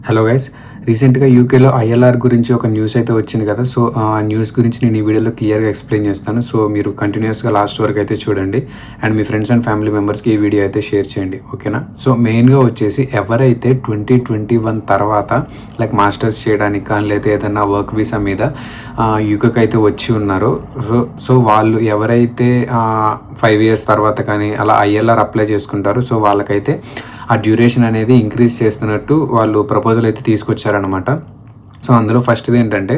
Hello guys, రీసెంట్గా యూకేలో ILR గురించి ఒక న్యూస్ అయితే వచ్చింది కదా. సో ఆ న్యూస్ గురించి నేను ఈ వీడియోలో క్లియర్గా ఎక్స్ప్లెయిన్ చేస్తాను. సో మీరు కంటిన్యూస్గా లాస్ట్ వరకు అయితే చూడండి and me friends and family మెంబర్స్కి ఈ వీడియో అయితే షేర్ చేయండి, ఓకేనా. సో మెయిన్గా వచ్చేసి ఎవరైతే 2021 తర్వాత లైక్ మాస్టర్స్ చేయడానికి కానీ లేదా ఏదైనా వర్క్ వీసా మీద యూకేకి అయితే వచ్చి ఉన్నారో సో వాళ్ళు ఎవరైతే 5 years తర్వాత కానీ అలా ఐఎల్ఆర్ అప్లై చేసుకుంటారో సో వాళ్ళకైతే ఆ డ్యూరేషన్ అనేది ఇంక్రీజ్ చేస్తున్నట్టు వాళ్ళు ప్రపోజల్ అయితే తీసుకొచ్చారనమాట. సో అందులో ఫస్ట్ది ఏంటంటే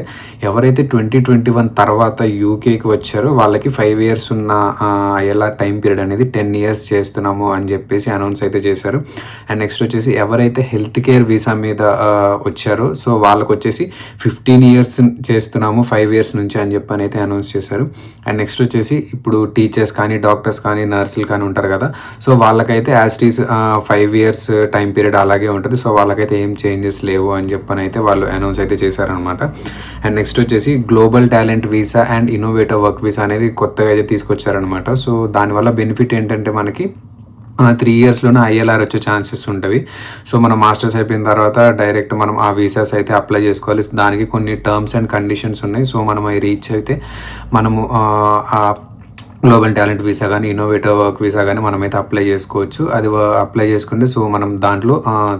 ఎవరైతే 2021 తర్వాత యూకేకి వచ్చారో వాళ్ళకి 5 years ఉన్న ఐఎల్ఆర్ టైం పీరియడ్ అనేది 10 years చేస్తున్నాము అని చెప్పేసి అనౌన్స్ అయితే చేశారు. అండ్ నెక్స్ట్ వచ్చేసి ఎవరైతే హెల్త్ కేర్ వీసా మీద వచ్చారో సో వాళ్ళకి వచ్చేసి 15 years చేస్తున్నాము 5 years నుంచి అని చెప్పి అయితే అనౌన్స్ చేశారు. అండ్ నెక్స్ట్ వచ్చేసి ఇప్పుడు టీచర్స్ కానీ డాక్టర్స్ కానీ నర్సులు కానీ ఉంటారు కదా, సో వాళ్ళకైతే as it is 5 years time period అలాగే ఉంటుంది. సో వాళ్ళకైతే ఏం చేంజెస్ లేవు అని చెప్పని అయితే వాళ్ళు అనౌన్స్ అయితే చేశారనమాట. అండ్ నెక్స్ట్ వచ్చేసి global talent visa and innovative work visa అనేది కొత్తగా అయితే తీసుకొచ్చారనమాట. సో దానివల్ల బెనిఫిట్ ఏంటంటే మనకి 3 yearsలోనే ఐఎల్ఆర్ వచ్చే ఛాన్సెస్ ఉంటుంది. సో మనం మాస్టర్స్ అయిపోయిన తర్వాత డైరెక్ట్ మనం ఆ వీసాస్ అయితే అప్లై చేసుకోవాలి. దానికి కొన్ని టర్మ్స్ అండ్ కండిషన్స్ ఉన్నాయి. సో మనం అవి రీచ్ అయితే మనము గ్లోబల్ టాలెంట్ వీసా కానీ ఇన్నోవేటివ్ వర్క్ వీసా కానీ మనమైతే అప్లై చేసుకోవచ్చు. అది అప్లై చేసుకుంటే సో మనం దాంట్లో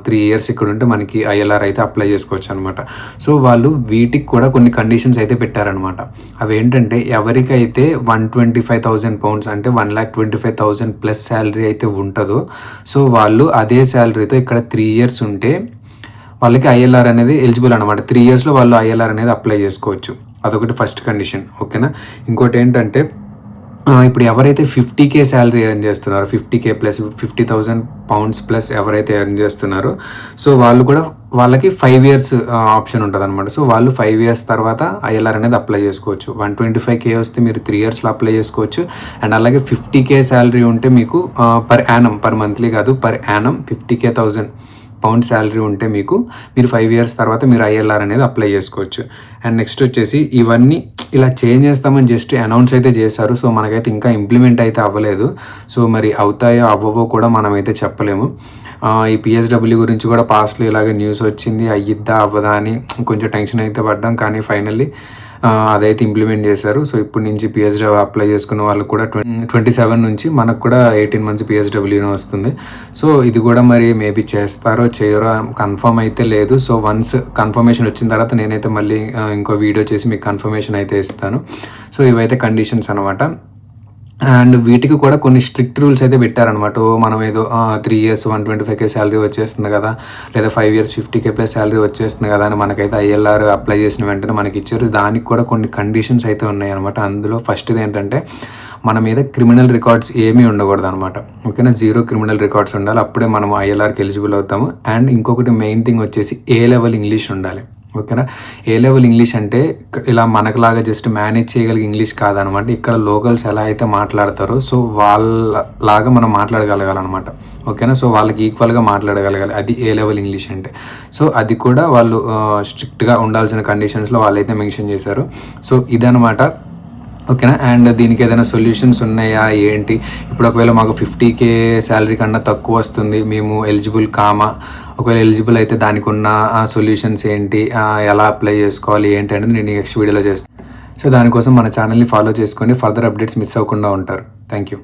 3 years ఇక్కడ ఉంటే మనకి ఐఎల్ఆర్ అయితే అప్లై చేసుకోవచ్చు అనమాట. సో వాళ్ళు వీటికి కూడా కొన్ని కండిషన్స్ అయితే పెట్టారనమాట. అవి ఏంటంటే ఎవరికైతే £125,000 అంటే 1,25,000 ప్లస్ శాలరీ అయితే ఉంటుందో సో వాళ్ళు అదే శాలరీతో ఇక్కడ 3 years ఉంటే వాళ్ళకి ఐఎల్ఆర్ అనేది ఎలిజిబుల్ అనమాట. 3 yearsలో వాళ్ళు ఐఎల్ఆర్ అనేది అప్లై చేసుకోవచ్చు. అదొకటి ఫస్ట్ కండిషన్, ఓకేనా. ఇంకోటి ఏంటంటే ఇప్పుడు ఎవరైతే 50K శాలరీ ఎర్న్ చేస్తున్నారో 50K ప్లస్ £50,000 ప్లస్ ఎవరైతే ఎర్న్ చేస్తున్నారో సో వాళ్ళు కూడా వాళ్ళకి 5 years ఆప్షన్ ఉంటుంది అనమాట. సో వాళ్ళు 5 years తర్వాత ఐఎల్ఆర్ అనేది అప్లై చేసుకోవచ్చు. 125K వస్తే మీరు 3 yearsలో అప్లై చేసుకోవచ్చు. అండ్ అలాగే 50K శాలరీ ఉంటే మీకు పర్ మంత్లీ కాదు, పర్ యానం £50,000 శాలరీ ఉంటే మీరు 5 years తర్వాత మీరు ఐఎల్ఆర్ అనేది అప్లై చేసుకోవచ్చు. అండ్ నెక్స్ట్ వచ్చేసి ఇవన్నీ ఇలా చేంజ్ చేస్తామని జస్ట్ అనౌన్స్ అయితే చేశారు. సో మనకైతే ఇంకా ఇంప్లిమెంట్ అయితే అవ్వలేదు. సో మరి అవుతాయో అవ్వవో కూడా మనమైతే చెప్పలేము. ఈ పిహెచ్డబ్ల్యూ గురించి కూడా పాస్ట్లో ఇలాగే న్యూస్ వచ్చింది, అయ్యిద్దా అవ్వదా అని కొంచెం టెన్షన్ అయితే పడ్డాం. కానీ ఫైనల్లీ అదైతే ఇంప్లిమెంట్ చేశారు. సో ఇప్పటి నుంచి పిహెచ్డబ్ల్యూ అప్లై చేసుకున్న వాళ్ళకు కూడా 27 నుంచి మనకు కూడా 18 months పిహెచ్డబ్ల్యూనే వస్తుంది. సో ఇది కూడా మరి మేబీ చేస్తారో చేయరో కన్ఫర్మ్ అయితే లేదు. సో వన్స్ కన్ఫర్మేషన్ వచ్చిన తర్వాత నేనైతే మళ్ళీ ఇంకో వీడియో చేసి మీకు కన్ఫర్మేషన్ అయితే ఇస్తాను. సో ఇవైతే కండిషన్స్ అనమాట. అండ్ వీటికి కూడా కొన్ని స్ట్రిక్ట్ రూల్స్ అయితే పెట్టారనమాట. మనం ఏదో 3 years 125K శాలరీ వచ్చేస్తుంది కదా, లేదా 5 years 50K ప్లస్ శాలరీ వచ్చేస్తుంది కదా అని మనకైతే ఐఎల్ఆర్ అప్లై చేసిన వెంటనే మనకి ఇచ్చారు. దానికి కూడా కొన్ని కండిషన్స్ అయితే ఉన్నాయి అనమాట. అందులో ఫస్ట్ది ఏంటంటే మన మీద క్రిమినల్ రికార్డ్స్ ఏమీ ఉండకూడదు అనమాట, ఓకేనా. 0 క్రిమినల్ రికార్డ్స్ ఉండాలి, అప్పుడే మనం ఐఎల్ఆర్కి ఎలిజిబుల్ అవుతాము. అండ్ ఇంకొకటి మెయిన్ థింగ్ వచ్చేసి A-level ఇంగ్లీష్ ఉండాలి, ఓకేనా. A-level ఇంగ్లీష్ అంటే ఇలా మనకులాగా జస్ట్ మేనేజ్ చేయగలిగే ఇంగ్లీష్ కాదనమాట. ఇక్కడ లోకల్స్ ఎలా అయితే మాట్లాడతారో సో వాళ్ళలాగా మనం మాట్లాడగలగాలన్నమాట, ఓకేనా. సో వాళ్ళకి ఈక్వల్గా మాట్లాడగలగాలి, అది A-level ఇంగ్లీష్ అంటే. సో అది కూడా వాళ్ళు స్ట్రిక్ట్గా ఉండాల్సిన కండిషన్స్లో వాళ్ళైతే మెన్షన్ చేశారు. సో ఇదనమాట, ఓకేనా. అండ్ దీనికి ఏదైనా సొల్యూషన్స్ ఉన్నాయా ఏంటి, ఇప్పుడు ఒకవేళ మాకు 50K శాలరీ కన్నా తక్కువ వస్తుంది, మేము ఎలిజిబుల్ కామా, ఒకవేళ ఎలిజిబుల్ అయితే దానికి ఉన్న సొల్యూషన్స్ ఏంటి, ఎలా అప్లై చేసుకోవాలి ఏంటి అనేది నేను నెక్స్ట్ వీడియోలో చేస్తాను. సో దానికోసం మన ఛానల్ని ఫాలో చేసుకొని ఫర్దర్ అప్డేట్స్ మిస్ అవ్వకుండా ఉంటారు. Thank you.